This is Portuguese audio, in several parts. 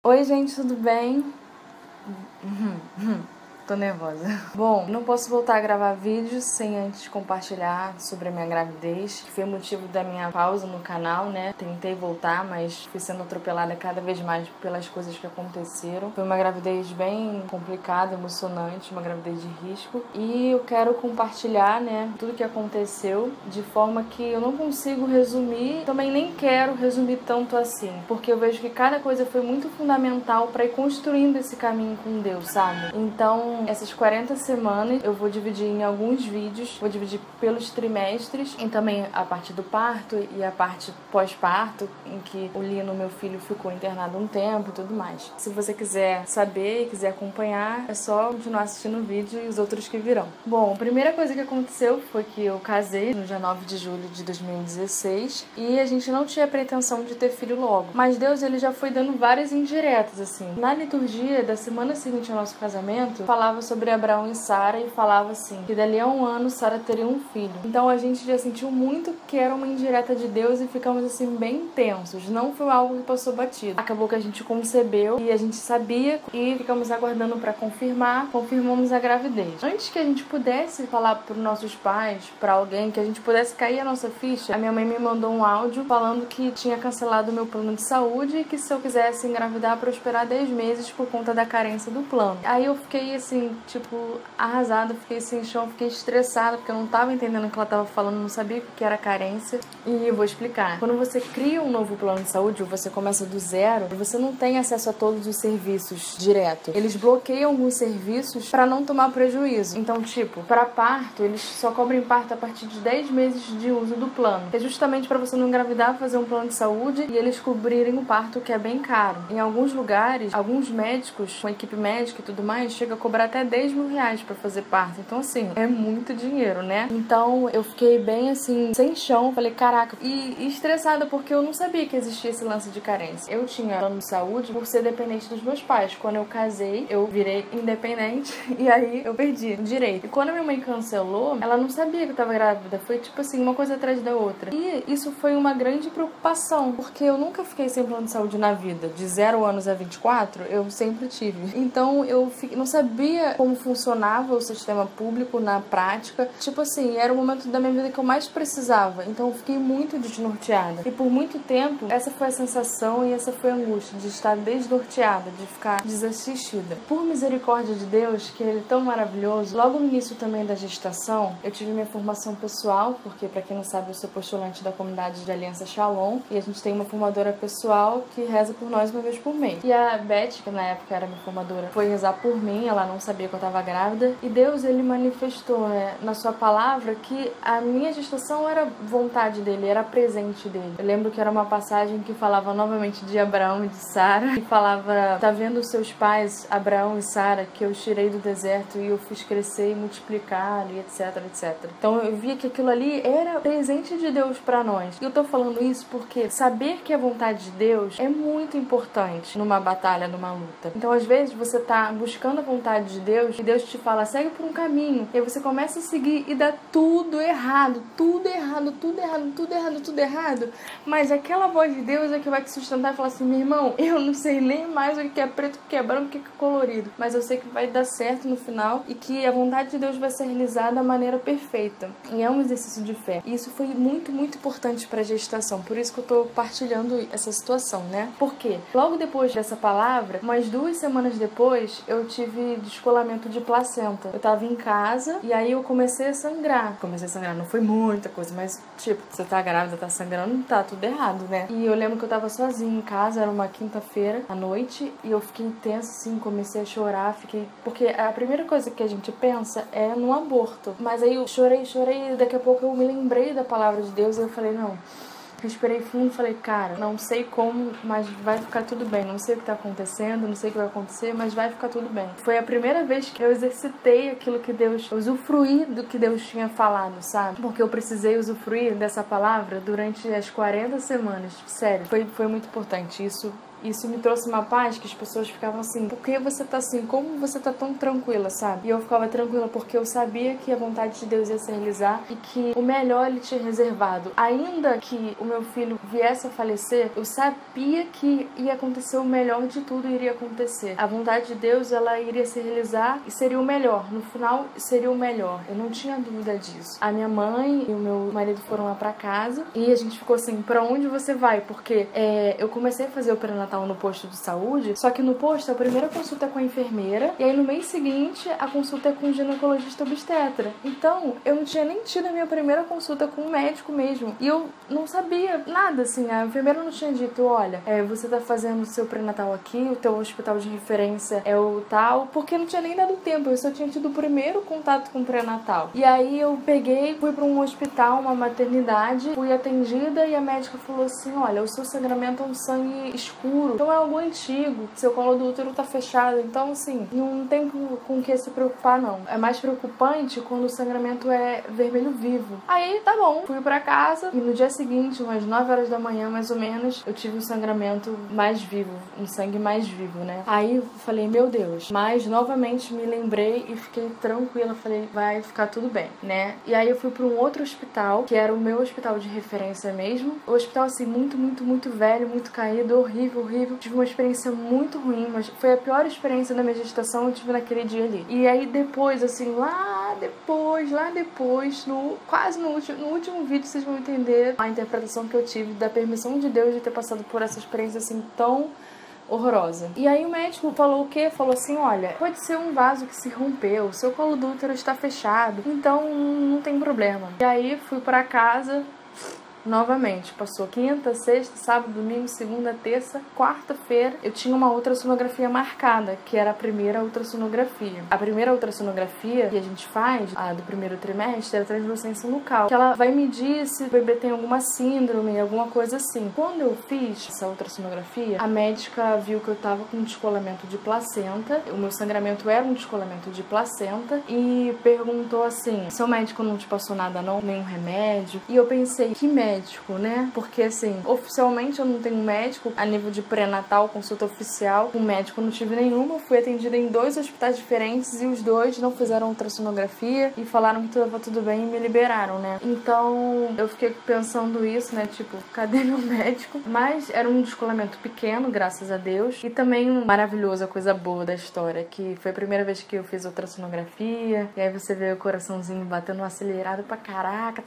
Oi, gente, tudo bem? Tô nervosa. Bom, não posso voltar a gravar vídeos sem antes compartilhar sobre a minha gravidez, que foi o motivo da minha pausa no canal, né? Tentei voltar, mas fui sendo atropelada cada vez mais pelas coisas que aconteceram. Foi uma gravidez bem complicada, emocionante, uma gravidez de risco. E eu quero compartilhar, né, tudo que aconteceu de forma que eu não consigo resumir, também nem quero resumir tanto assim, porque eu vejo que cada coisa foi muito fundamental para ir construindo esse caminho com Deus, sabe? Então, essas 40 semanas eu vou dividir em alguns vídeos, vou dividir pelos trimestres e também a parte do parto e a parte pós-parto, em que o Lino, meu filho, ficou internado um tempo e tudo mais. Se você quiser saber e quiser acompanhar, é só continuar assistindo o vídeo e os outros que virão. Bom, a primeira coisa que aconteceu foi que eu casei no dia 9 de julho de 2016 e a gente não tinha pretensão de ter filho logo. Mas Deus, ele já foi dando várias indiretas, assim. Na liturgia da semana seguinte ao nosso casamento, falava sobre Abraão e Sara e falava assim, que dali a 1 ano Sara teria um filho. Então a gente já sentiu muito que era uma indireta de Deus e ficamos assim bem tensos. Não foi algo que passou batido. Acabou que a gente concebeu e a gente sabia e ficamos aguardando para confirmar. Confirmamos a gravidez. Antes que a gente pudesse falar para os nossos pais, para alguém, que a gente pudesse cair a nossa ficha, a minha mãe me mandou um áudio falando que tinha cancelado o meu plano de saúde e que se eu quisesse engravidar para esperar 10 meses por conta da carência do plano. Aí eu fiquei assim, tipo, arrasada, fiquei sem chão, fiquei estressada, porque eu não tava entendendo o que ela tava falando, não sabia o que era carência. E eu vou explicar. Quando você cria um novo plano de saúde, ou você começa do zero, você não tem acesso a todos os serviços direto. Eles bloqueiam alguns serviços para não tomar prejuízo. Então, tipo, para parto, eles só cobrem parto a partir de 10 meses de uso do plano. É justamente para você não engravidar, fazer um plano de saúde e eles cobrirem o parto, que é bem caro. Em alguns lugares, alguns médicos, com equipe médica e tudo mais, chega a cobrar até 10 mil reais pra fazer parto. Então, assim, é muito dinheiro, né? Então, eu fiquei bem, assim, sem chão. Falei, caraca. E estressada, porque eu não sabia que existia esse lance de carência. Eu tinha plano de saúde por ser dependente dos meus pais. Quando eu casei, eu virei independente e aí eu perdi o direito. E quando a minha mãe cancelou, ela não sabia que eu tava grávida. Foi, tipo assim, uma coisa atrás da outra. E isso foi uma grande preocupação, porque eu nunca fiquei sem plano de saúde na vida. De 0 anos a 24, eu sempre tive. Então, eu não sabia como funcionava o sistema público na prática. Tipo assim, era o momento da minha vida que eu mais precisava. Então eu fiquei muito desnorteada. E por muito tempo, essa foi a sensação e essa foi a angústia de estar desnorteada, de ficar desassistida. Por misericórdia de Deus, que Ele é tão maravilhoso, logo no início também da gestação, eu tive minha formação pessoal, porque pra quem não sabe, eu sou postulante da comunidade de Aliança Shalom, e a gente tem uma formadora pessoal que reza por nós uma vez por mês. E a Beth, que na época era minha formadora, foi rezar por mim, ela não sabia que eu estava grávida, e Deus, ele manifestou, né, na sua palavra que a minha gestação era vontade dele, era presente dele. Eu lembro que era uma passagem que falava novamente de Abraão e de Sara, e falava, tá vendo os seus pais, Abraão e Sara, que eu os tirei do deserto e eu fiz crescer e multiplicar, e etc, etc. Então eu via que aquilo ali era presente de Deus para nós. E eu tô falando isso porque saber que é vontade de Deus é muito importante numa batalha, numa luta. Então às vezes você tá buscando a vontade de Deus e Deus te fala, segue por um caminho, e aí você começa a seguir e dá tudo errado, tudo errado, tudo errado, tudo errado, tudo errado, mas aquela voz de Deus é que vai te sustentar e falar assim, meu irmão, eu não sei nem mais o que é preto, o que é branco, o que é colorido, mas eu sei que vai dar certo no final e que a vontade de Deus vai ser realizada da maneira perfeita, e é um exercício de fé, e isso foi muito, muito importante para a gestação, por isso que eu tô partilhando essa situação, né? Porque logo depois dessa palavra, umas 2 semanas depois, eu tive descolamento de placenta. Eu tava em casa e aí eu comecei a sangrar. Não foi muita coisa, mas tipo, você tá grávida, tá sangrando, tá tudo errado, né? E eu lembro que eu tava sozinha em casa, era uma quinta-feira à noite, e eu fiquei tensa assim, comecei a chorar, porque a primeira coisa que a gente pensa é no aborto. Mas aí eu chorei, e daqui a pouco eu me lembrei da palavra de Deus e eu falei, não. Respirei fundo e falei, cara, não sei como, mas vai ficar tudo bem. Não sei o que tá acontecendo, não sei o que vai acontecer, mas vai ficar tudo bem. Foi a primeira vez que eu exercitei aquilo que Deus, usufruí do que Deus tinha falado, sabe? Porque eu precisei usufruir dessa palavra durante as 40 semanas. Sério, foi muito importante. Isso Isso me trouxe uma paz que as pessoas ficavam assim, por que você tá assim? Como você tá tão tranquila, sabe? E eu ficava tranquila porque eu sabia que a vontade de Deus ia se realizar e que o melhor Ele tinha reservado. Ainda que o meu filho viesse a falecer, eu sabia que ia acontecer o melhor de tudo, iria acontecer. A vontade de Deus, ela iria se realizar e seria o melhor. No final, seria o melhor. Eu não tinha dúvida disso. A minha mãe e o meu marido foram lá pra casa e a gente ficou assim, pra onde você vai? Porque eu comecei a fazer o pré-natal no posto de saúde, só que no posto a primeira consulta é com a enfermeira e aí no mês seguinte a consulta é com o ginecologista obstetra. Então, eu não tinha nem tido a minha primeira consulta com um médico mesmo. E eu não sabia nada, assim. A enfermeira não tinha dito, olha, você tá fazendo o seu pré-natal aqui, o teu hospital de referência é o tal, porque não tinha nem dado tempo. Eu só tinha tido o primeiro contato com o pré-natal. E aí eu peguei, fui pra um hospital, uma maternidade, fui atendida e a médica falou assim, olha, o seu sangramento é um sangue escuro, então é algo antigo, seu colo do útero tá fechado, então assim, não tem com o que se preocupar não. É mais preocupante quando o sangramento é vermelho vivo. Aí, tá bom, fui pra casa e no dia seguinte, umas 9 horas da manhã mais ou menos, eu tive um sangramento mais vivo, um sangue mais vivo, né? Aí eu falei, meu Deus, mas novamente me lembrei e fiquei tranquila, falei, vai ficar tudo bem, né? E aí eu fui pra um outro hospital, que era o meu hospital de referência mesmo. O hospital, assim, muito velho, muito caído, horrível, horrível. Tive uma experiência muito ruim, mas foi a pior experiência da minha gestação que eu tive naquele dia ali. E aí depois, assim, lá depois, quase no último vídeo, vocês vão entender a interpretação que eu tive da permissão de Deus de ter passado por essa experiência, assim, tão horrorosa. E aí o médico falou o quê? Falou assim, olha, pode ser um vaso que se rompeu, seu colo do útero está fechado, então não tem problema. E aí fui pra casa novamente, passou quinta, sexta, sábado, domingo, segunda, terça, quarta-feira, eu tinha uma ultrassonografia marcada, que era a primeira ultrassonografia. A primeira ultrassonografia que a gente faz, a do primeiro trimestre, é a translucência nucal, que ela vai medir se o bebê tem alguma síndrome, alguma coisa assim. Quando eu fiz essa ultrassonografia, a médica viu que eu tava com um descolamento de placenta, o meu sangramento era um descolamento de placenta, e perguntou assim, seu médico não te passou nada não, nenhum remédio? E eu pensei, que médico, né? Porque assim, oficialmente eu não tenho médico, a nível de pré-natal, consulta oficial, com médico eu não tive nenhuma, fui atendida em 2 hospitais diferentes e os 2 não fizeram ultrassonografia e falaram que estava tudo bem e me liberaram, né? Então eu fiquei pensando isso, né? Tipo, cadê meu médico? Mas era um descolamento pequeno, graças a Deus, e também maravilhosa coisa boa da história, que foi a primeira vez que eu fiz ultrassonografia, e aí você vê o coraçãozinho batendo acelerado pra caraca,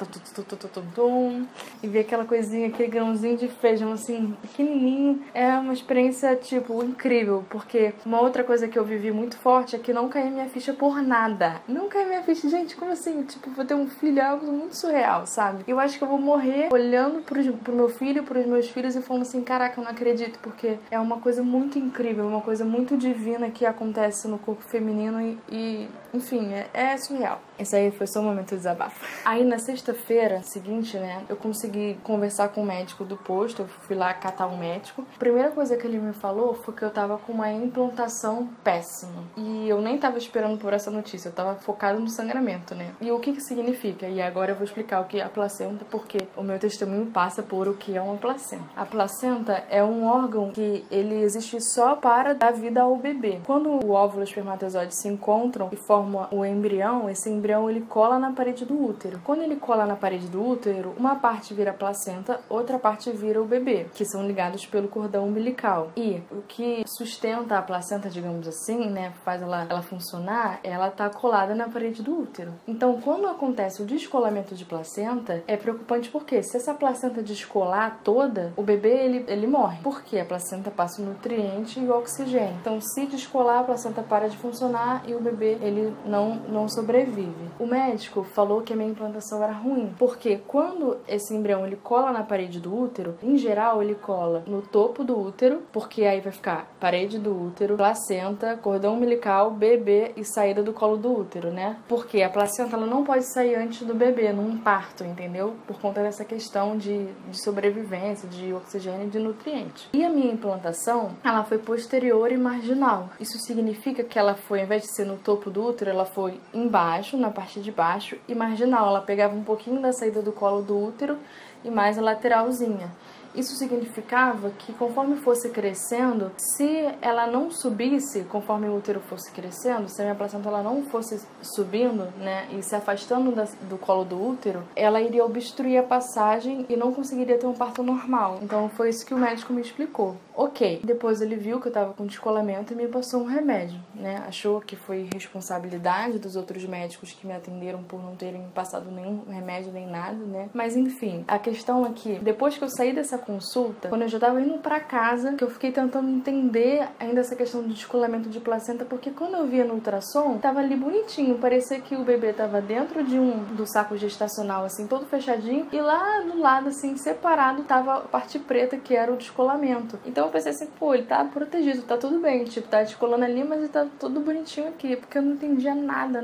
e ver aquela coisinha, aquele grãozinho de feijão assim, pequenininho, é uma experiência, tipo, incrível, porque uma outra coisa que eu vivi muito forte é que não caía minha ficha por nada. Não caía minha ficha, gente, como assim? Tipo, vou ter um filho, é algo muito surreal, sabe? Eu acho que eu vou morrer olhando pro meu filho, pros meus filhos e falando assim, caraca, eu não acredito, porque é uma coisa muito incrível, uma coisa muito divina que acontece no corpo feminino e enfim, é surreal. Esse aí foi só um momento de desabafo. Aí na sexta-feira seguinte, né, eu consegui conversar com o médico do posto, eu fui lá catar um médico. A primeira coisa que ele me falou foi que eu tava com uma implantação péssima. E eu nem tava esperando por essa notícia, eu tava focada no sangramento, né. E o que que significa? E agora eu vou explicar o que é a placenta, porque o meu testemunho passa por o que é uma placenta. A placenta é um órgão que ele existe só para dar vida ao bebê. Quando o óvulo e o espermatozoide se encontram e formam o embrião, esse embrião ele cola na parede do útero. Quando ele cola na parede do útero, uma parte vira placenta, outra parte vira o bebê, que são ligados pelo cordão umbilical. E o que sustenta a placenta, digamos assim, né, faz ela funcionar, ela tá colada na parede do útero. Então, quando acontece o descolamento de placenta, é preocupante porque se essa placenta descolar toda, o bebê ele morre. Porque a placenta passa o nutriente e o oxigênio. Então, se descolar, a placenta para de funcionar e o bebê ele não sobrevive. O médico falou que a minha implantação era ruim, porque quando esse embrião ele cola na parede do útero, em geral ele cola no topo do útero, porque aí vai ficar parede do útero, placenta, cordão umbilical, bebê e saída do colo do útero, né? Porque a placenta ela não pode sair antes do bebê, num parto, entendeu? Por conta dessa questão de sobrevivência, de oxigênio e de nutrientes. E a minha implantação, ela foi posterior e marginal. Isso significa que ela foi, ao invés de ser no topo do útero, ela foi embaixo, na parte de baixo, e marginal. Ela pegava um pouquinho da saída do colo do útero e mais a lateralzinha. Isso significava que conforme fosse crescendo, se ela não subisse, conforme o útero fosse crescendo, se a minha placenta ela não fosse subindo, né, e se afastando do colo do útero, ela iria obstruir a passagem e não conseguiria ter um parto normal. Então foi isso que o médico me explicou. Ok. Depois ele viu que eu tava com descolamento e me passou um remédio, né? Achou que foi responsabilidade dos outros médicos que me atenderam por não terem passado nenhum remédio nem nada, né? Mas enfim, a questão é que depois que eu saí dessa consulta, quando eu já tava indo pra casa, que eu fiquei tentando entender ainda essa questão do descolamento de placenta, porque quando eu via no ultrassom, tava ali bonitinho, parecia que o bebê tava dentro do saco gestacional, assim, todo fechadinho, e lá do lado, assim, separado, tava a parte preta, que era o descolamento. Então eu pensei assim, pô, ele tá protegido, tá tudo bem, tipo, tá descolando ali, mas ele tá tudo bonitinho aqui, porque eu não entendia nada.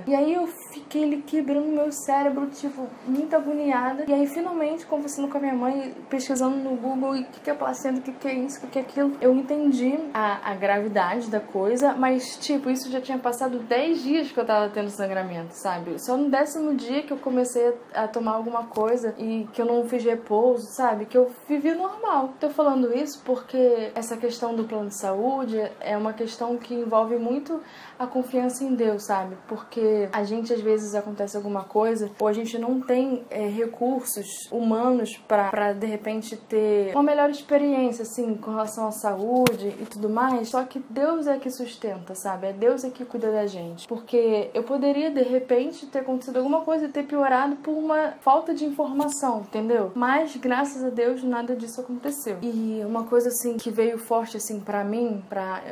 E aí eu fiquei ali quebrando meu cérebro, tipo, muito agoniada. E aí, finalmente, conversando com a minha mãe, pesquisando no Google, e o que é placenta, o que é isso, o que é aquilo, eu entendi a gravidade da coisa, mas, tipo, isso já tinha passado 10 dias que eu tava tendo sangramento, sabe? Só no 10º dia que eu comecei a tomar alguma coisa e que eu não fiz repouso, sabe? Que eu vivi normal. Tô falando isso porque essa questão do plano de saúde é uma questão que envolve muito a confiança em Deus, sabe? Porque a gente, às vezes, acontece alguma coisa ou a gente não tem recursos humanos pra de repente ter uma melhor experiência, assim, com relação à saúde e tudo mais. Só que Deus é que sustenta, sabe? É Deus é que cuida da gente. Porque eu poderia, de repente, ter acontecido alguma coisa e ter piorado por uma falta de informação, entendeu? Mas, graças a Deus, nada disso aconteceu. E uma coisa, assim, que veio forte, assim, pra mim,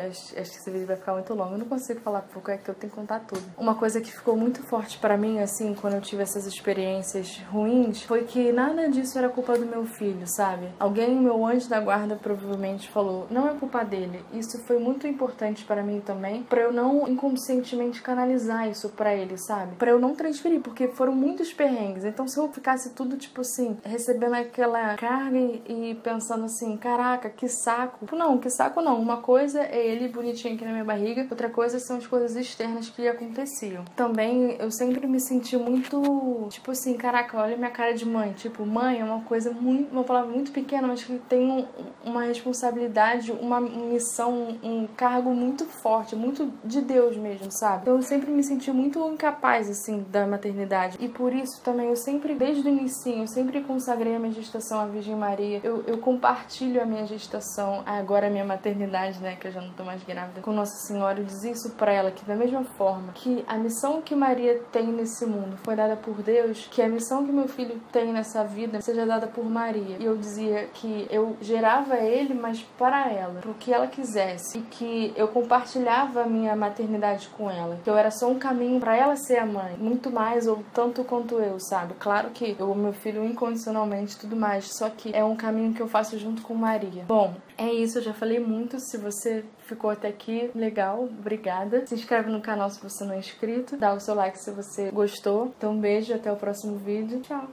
acho que esse vídeo vai ficar muito longo, eu não consigo falar porque é que eu tenho que contar tudo. Uma coisa que ficou muito forte pra mim, assim, quando eu tive essas experiências ruins, foi que nada disso era culpa do meu filho, sabe? Alguém, meu anjo da guarda, provavelmente falou, não é culpa dele. Isso foi muito importante pra mim também, pra eu não inconscientemente canalizar isso pra ele, sabe? Pra eu não transferir, porque foram muitos perrengues. Então, se eu ficasse tudo, tipo assim, recebendo aquela carga e pensando assim, caraca, que saco. Não, que saco não. Uma coisa é ele bonitinho aqui na minha barriga, outra coisa são as coisas externas que aconteciam. Também, eu sempre me senti muito, tipo assim, caraca, olha minha cara de mãe. Tipo, mãe é uma coisa muito, uma palavra muito pequena, mas que tem uma responsabilidade, uma missão, um cargo muito forte, muito de Deus mesmo, sabe? Então eu sempre me senti muito incapaz, assim, da maternidade. E por isso também eu sempre, desde o inicinho, eu sempre consagrei a minha gestação à Virgem Maria. Eu compartilho a minha gestação, agora a minha maternidade, né, que eu já não tô mais grávida, com Nossa Senhora. Eu dizia isso pra ela, que da mesma forma que a missão que Maria tem nesse mundo foi dada por Deus, que a missão que meu filho tem nessa vida seja dada por Maria. E eu dizia que eu gerava ele, mas para ela, pro que ela quisesse, e que eu compartilhava a minha maternidade com ela, que eu era só um caminho para ela ser a mãe, muito mais ou tanto quanto eu, sabe? Claro que eu amo meu filho incondicionalmente e tudo mais, só que é um caminho que eu faço junto com Maria. Bom, é isso, eu já falei muito. Se você ficou até aqui, legal, obrigada. Se inscreve no canal se você não é inscrito, dá o seu like se você gostou. Então um beijo, até o próximo vídeo, tchau!